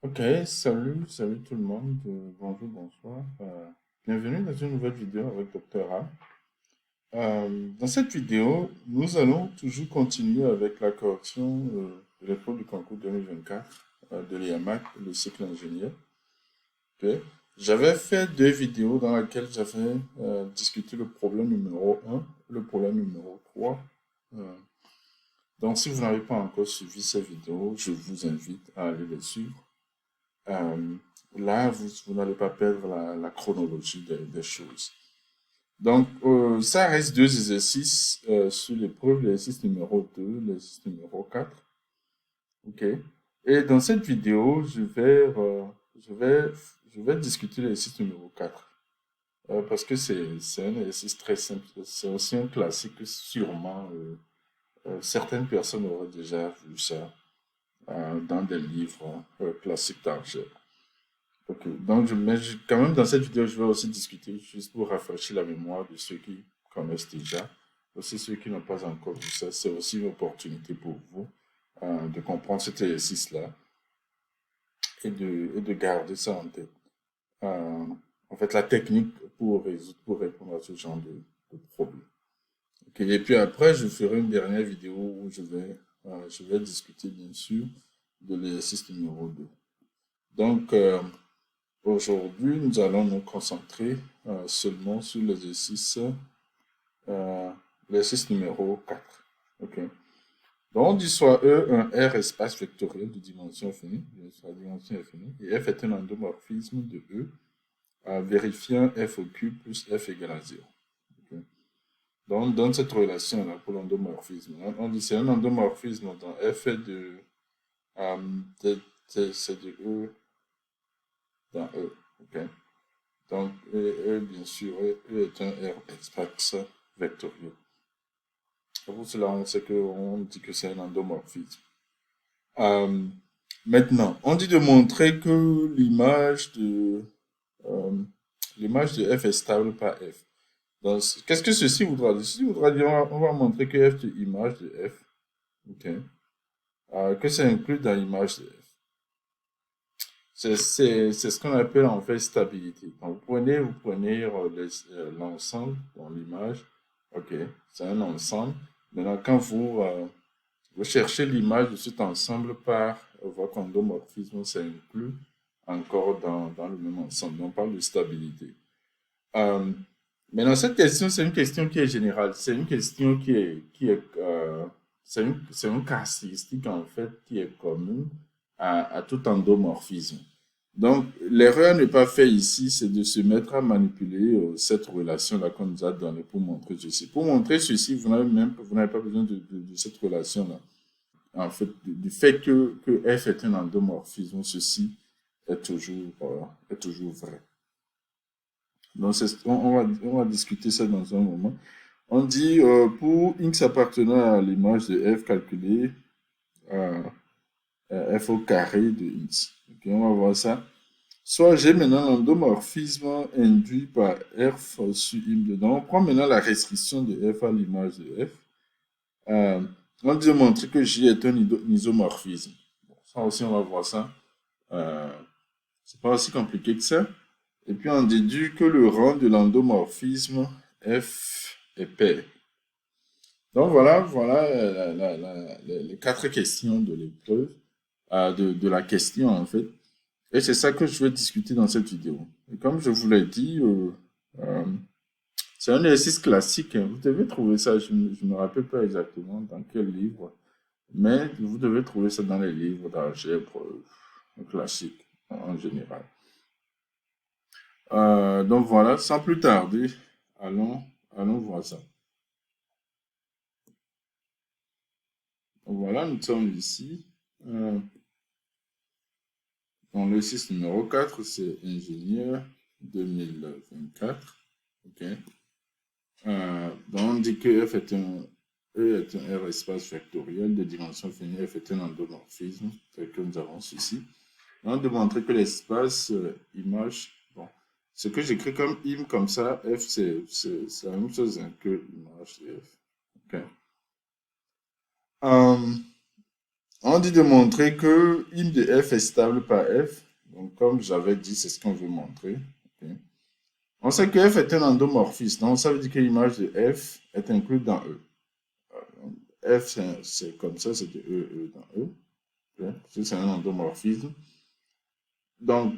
Ok, salut tout le monde, bonjour, bonsoir. Bienvenue dans une nouvelle vidéo avec Dr. A. Dans cette vidéo, nous allons toujours continuer avec la correction de l'épreuve du concours 2024 de l'IAMAC, le cycle ingénieur. Ok. J'avais fait deux vidéos dans lesquelles j'avais discuté le problème numéro un, le problème numéro 3. Euh, donc, si vous n'avez pas encore suivi ces vidéos, je vous invite à aller les suivre. Euh, Là, vous n'allez pas perdre la chronologie des choses. Donc, ça reste deux exercices sur l'épreuve, l'exercice numéro 2, l'exercice numéro 4. OK. Et dans cette vidéo, je vais, je vais discuter l'exercice numéro 4. Parce que c'est un exercice très simple. C'est aussi un classique que sûrement certaines personnes auraient déjà vu ça dans des livres classiques d'argent. Ok, donc quand même dans cette vidéo, je vais aussi discuter, juste pour rafraîchir la mémoire de ceux qui connaissent déjà, aussi ceux qui n'ont pas encore vu ça. C'est aussi une opportunité pour vous de comprendre cet exercice-là et de garder ça en tête. Euh, En fait, la technique pour répondre à ce genre de problème. Ok, et puis après, je ferai une dernière vidéo où je vais discuter bien sûr de l'exercice numéro 2. Donc, aujourd'hui, nous allons nous concentrer seulement sur euh, l'exercice numéro 4. OK. Donc, on dit soit E un R espace vectoriel de dimension finie, la dimension est finie, et F est un endomorphisme de E, vérifiant F au cube plus F égale à 0. OK. Donc, on donne cette relation-là pour l'endomorphisme. On dit c'est un endomorphisme dont F est euh, de, c'est de E dans E. OK. Donc, bien sûr, est un R espace vectoriel. Pour cela, on sait qu'on dit que c'est un endomorphisme. Euh, Maintenant, on dit de montrer que euh, l'image de F est stable par F. Donc, qu'est-ce que ceci voudra dire? Ceci voudra dire, on va montrer que F de image de F, ok, que c'est inclus dans l'image de F. C'est ce qu'on appelle en fait stabilité. Quand vous prenez l'ensemble dans l'image, ok, c'est un ensemble. Maintenant, quand vous cherchez l'image de cet ensemble par votre endomorphisme, c'est inclus encore dans le même ensemble. On parle de stabilité. Euh, Maintenant, cette question, c'est une question qui est générale. C'est une question c'est une caractéristique en fait qui est commune à tout endomorphisme. Donc, l'erreur n'est pas faite ici, c'est de se mettre à manipuler cette relation-là qu'on nous a donnée pour montrer ceci. Pour montrer ceci, vous n'avez pas besoin de cette relation-là. En fait, du fait que F est un endomorphisme, ceci est toujours vrai. Donc, on va discuter ça dans un moment. On dit, pour X appartenant à l'image de F calculée, euh, F au carré de X. Ok, on va voir ça. Soit j'ai maintenant l'endomorphisme induit par F sur I. Dedans. On prend maintenant la restriction de F à l'image de F. Euh, on dit de montrer que J est un isomorphisme. Bon, ça aussi, on va voir ça. Euh, c'est pas aussi compliqué que ça. Et puis, on déduit que le rang de l'endomorphisme F est pair. Donc, voilà les quatre questions de l'épreuve, de la question, en fait. Et c'est ça que je vais discuter dans cette vidéo. Et comme je vous l'ai dit, euh, c'est un exercice classique, hein. Vous devez trouver ça, je ne me rappelle pas exactement dans quel livre, mais vous devez trouver ça dans les livres d'algèbre classique en général. Donc voilà, sans plus tarder, allons, allons voir ça. Donc voilà, nous sommes ici. Euh, Dans l'exercice numéro 4, c'est ingénieur 2024. OK. Donc on dit que F est E est un R espace vectoriel de dimension finie. F est un endomorphisme, tel que nous avons ceci. On de montrer que l'espace image, bon, ce que j'écris comme im comme ça, F c'est la même chose hein, que image de F. OK. Euh, On dit de montrer que im de f est stable par f. Donc, comme j'avais dit, c'est ce qu'on veut montrer. Ok. On sait que f est un endomorphisme. Donc, ça veut dire que l'image de f est incluse dans E. F, c'est comme ça, c'est de E dans E. Ok. C'est un endomorphisme. Donc,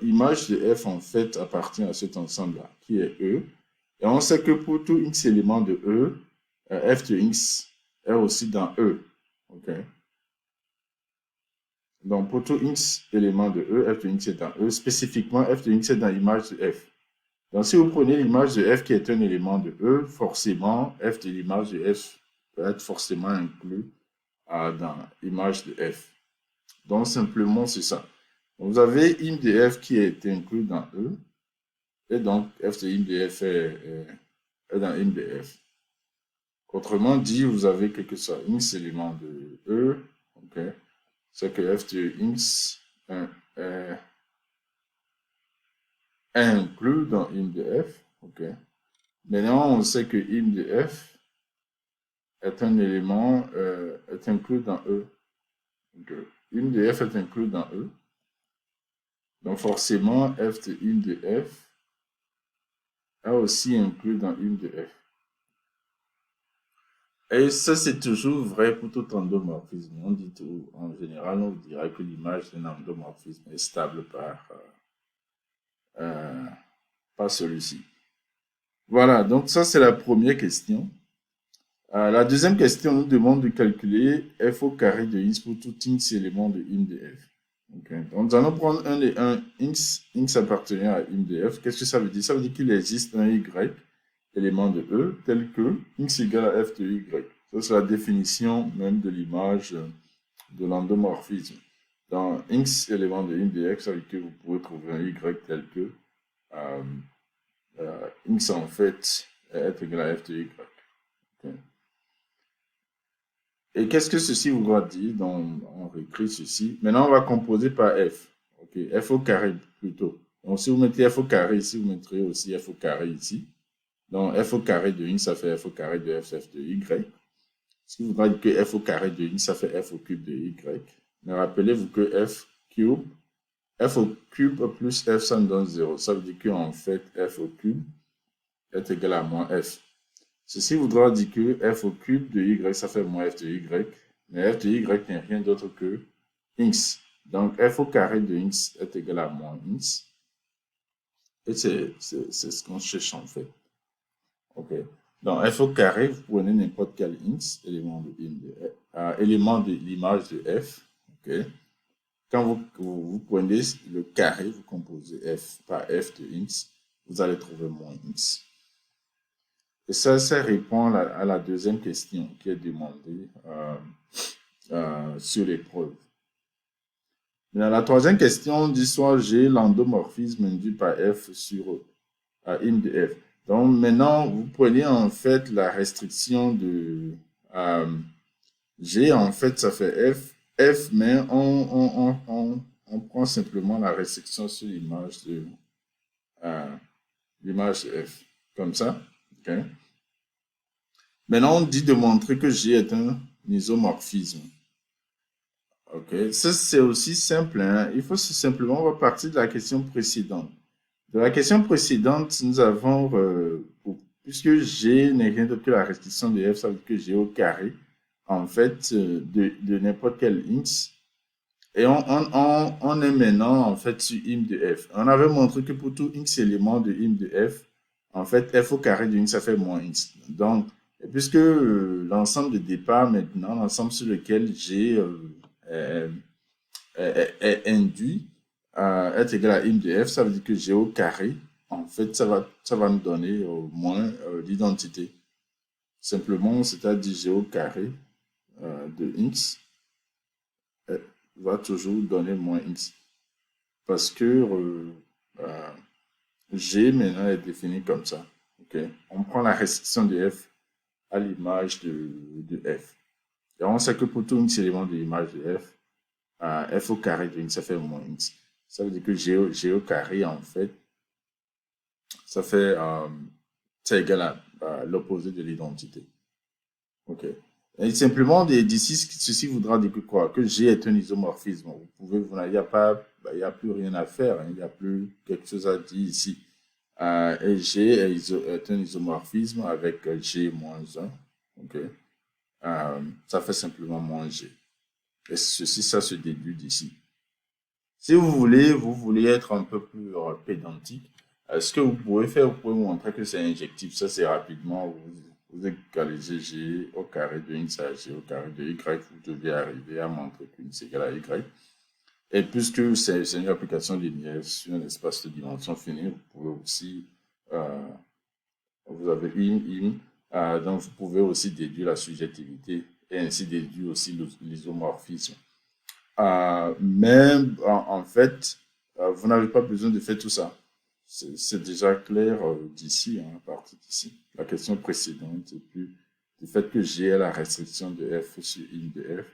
image de f, en fait, appartient à cet ensemble-là, qui est E. Et on sait que pour tout x élément de E, f de x est aussi dans E. Ok. Donc, pour tout x élément de E, f de x est dans E. Spécifiquement, f de x est dans l'image de f. Donc, si vous prenez l'image de f qui est un élément de E, forcément, f de l'image de f peut être forcément inclus dans l'image de f. Donc, simplement, c'est ça. Donc, vous avez im de f qui est inclus dans E, et donc f de im de f est dans im de f. Autrement dit, vous avez quelque chose, x élément de E, ok, c'est que f de x est inclus dans im de f, ok. Maintenant, on sait que im de f est un élément, est inclus dans E. Donc, im de f est inclus dans E. Donc, forcément, f de im de f est aussi inclus dans im de f. Et ça, c'est toujours vrai pour tout endomorphisme. On dit tout, en général, on dira que l'image d'un endomorphisme est stable par celui-ci. Voilà, donc ça, c'est la première question. La deuxième question nous demande de calculer f au carré de x pour tout x élément de im de f. Okay. Donc, nous allons prendre un x appartenant à im de f. Qu'est-ce que ça veut dire? Ça veut dire qu'il existe un y élément de E tel que x égale à f de y. Ça, c'est la définition même de l'image de l'endomorphisme. Dans x élément de im de f, ça veut dire que vous pouvez trouver un y tel que x en fait est égal à f de y. Okay. Et qu'est-ce que ceci voudra dire? Donc, on réécrit ceci. Maintenant, on va composer par f. Okay. F au carré plutôt. Donc, si vous mettez f au carré ici, vous mettrez aussi f au carré ici. Donc, f au carré de x, ça fait f au carré de f de y. Ce qui voudra dire que f au carré de x, ça fait f au cube de y. Mais rappelez-vous que f au cube plus f, ça nous donne 0. Ça veut dire qu'en fait, f au cube est égal à moins f. Ceci voudra dire que f au cube de y, ça fait moins f de y. Mais f de y n'est rien d'autre que x. Donc, f au carré de x est égal à moins x. Et c'est ce qu'on cherche en fait. OK. Donc, f au carré, vous prenez n'importe quel x, élément de l'image de f. OK. Quand vous prenez le carré, vous composez f par f de x, vous allez trouver moins x. Et ça répond à la deuxième question qui est demandée sur l'épreuve. Dans la troisième question, on dit soit G, l'endomorphisme induit par f sur im de f. Donc maintenant, vous prenez en fait la restriction de G, en fait, ça fait f, mais on prend simplement la restriction sur l'image de f, comme ça. Okay. Maintenant, on dit de montrer que G est un isomorphisme. Ok, ça c'est aussi simple. Hein? Il faut simplement repartir de la question précédente. De la question précédente, nous avons, puisque G n'est rien d'autre que la restriction de f, ça veut dire que G au carré, en fait, de n'importe quel x. Et on est maintenant, en fait, sur im de f. On avait montré que pour tout x élément de im de f, en fait, f au carré de x, ça fait moins x. Donc, puisque l'ensemble de départ maintenant, l'ensemble sur lequel G est induit, est égal à im de f, ça veut dire que G au carré, en fait, ça va nous donner au moins l'identité. Simplement, c'est-à-dire G au carré de x va toujours donner moins x. Parce que G maintenant est défini comme ça. Okay? On prend la restriction de f à l'image de f. Et on sait que pour tout x élément de l'image de f, f au carré de x, ça fait moins x. Ça veut dire que g au carré, en fait, ça fait c'est égal à l'opposé de l'identité. OK. Et simplement, d'ici, ceci voudra dire que quoi? Que G est un isomorphisme. Vous pouvez, il n'y a pas, il y a plus rien à faire, hein, il n'y a plus quelque chose à dire ici. Et G est un isomorphisme avec G moins 1. OK? Ça fait simplement moins G. Et ceci, ça se déduit d'ici. Si vous voulez être un peu plus pédantique, ce que vous pouvez faire, vous pouvez montrer que c'est injectif. Ça, c'est rapidement. Vous égalisez G au carré de x à G au carré de Y. Vous devez arriver à montrer qu'une c'est égal à Y. Et puisque c'est une application linéaire sur un espace de dimension finie, vous pouvez aussi, vous avez donc vous pouvez aussi déduire la subjectivité et ainsi déduire aussi l'isomorphisme. Mais en fait, vous n'avez pas besoin de faire tout ça. C'est déjà clair d'ici, hein, à partir d'ici. La question précédente, et puis du fait que G est la restriction de F sur I de F,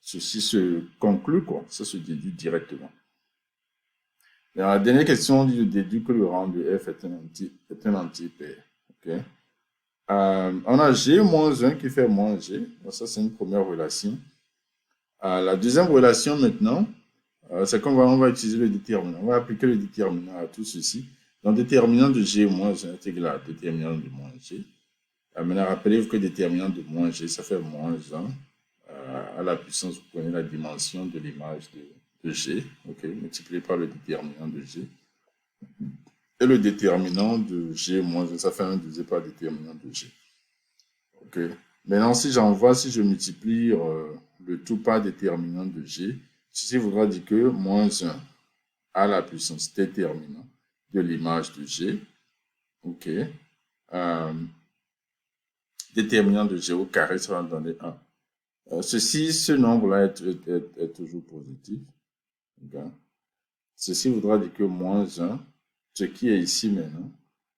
ceci se conclut, quoi. Ça se déduit directement. Dans la dernière question, on dit de déduire que le rang de F est un anti-pair. Okay? On a G moins 1 qui fait moins G. Donc ça, c'est une première relation. La deuxième relation maintenant, c'est qu'on va utiliser le déterminant. On va appliquer le déterminant à tout ceci. Donc, déterminant de G moins 1 est égal à déterminant de moins G. Maintenant, rappelez-vous que déterminant de moins G, ça fait moins 1. À la puissance, vous prenez la dimension de l'image de G, okay, multiplié par le déterminant de G. Et le déterminant de G moins 1, ça fait 1 divisé par le déterminant de G. Okay. Maintenant, si je multiplie le tout par déterminant de G, ceci voudra dire que moins 1 à la puissance déterminant de l'image de G, ok, déterminant de G au carré, ça va me donner 1. Ce nombre-là est toujours positif. Okay. Ceci voudra dire que moins 1, ce qui est ici maintenant,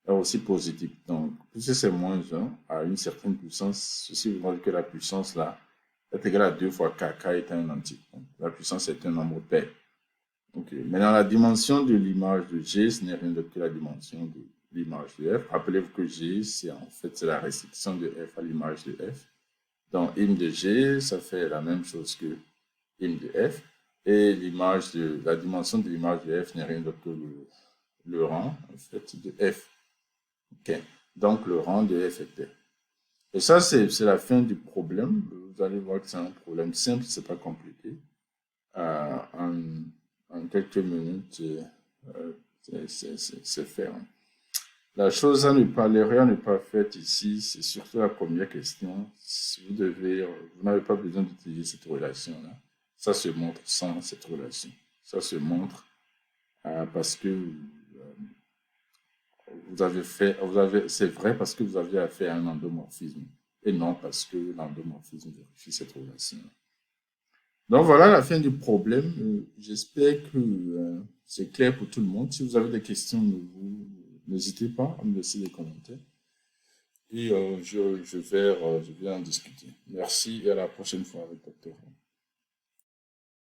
est aussi positif. Donc, puisque c'est moins 1 à une certaine puissance, ceci voudra dire que la puissance là est égale à 2 fois k. K est un entier. Donc, la puissance est un nombre pair. Okay. Maintenant, la dimension de l'image de G, ce n'est rien d'autre que la dimension de l'image de F. Rappelez-vous que G, c'est la restriction de F à l'image de F. Donc, im de G, ça fait la même chose que im de F. Et la dimension de l'image de F n'est rien d'autre que le rang, en fait, de F. Okay. Donc, le rang de F est pair. Et ça, c'est la fin du problème. Vous allez voir que c'est un problème simple, c'est pas compliqué. En quelques minutes, c'est fait. Hein. La chose à ne pas, l'erreur à ne pas faite ici, c'est surtout la première question. Vous n'avez pas besoin d'utiliser cette relation-là. Ça se montre sans cette relation. Ça se montre parce que c'est vrai parce que vous avez affaire à un endomorphisme et non parce que l'endomorphisme vérifie cette relation. Donc voilà la fin du problème. J'espère que c'est clair pour tout le monde. Si vous avez des questions, n'hésitez pas à me laisser des commentaires. Et je vais en discuter. Merci et à la prochaine fois avec Dr.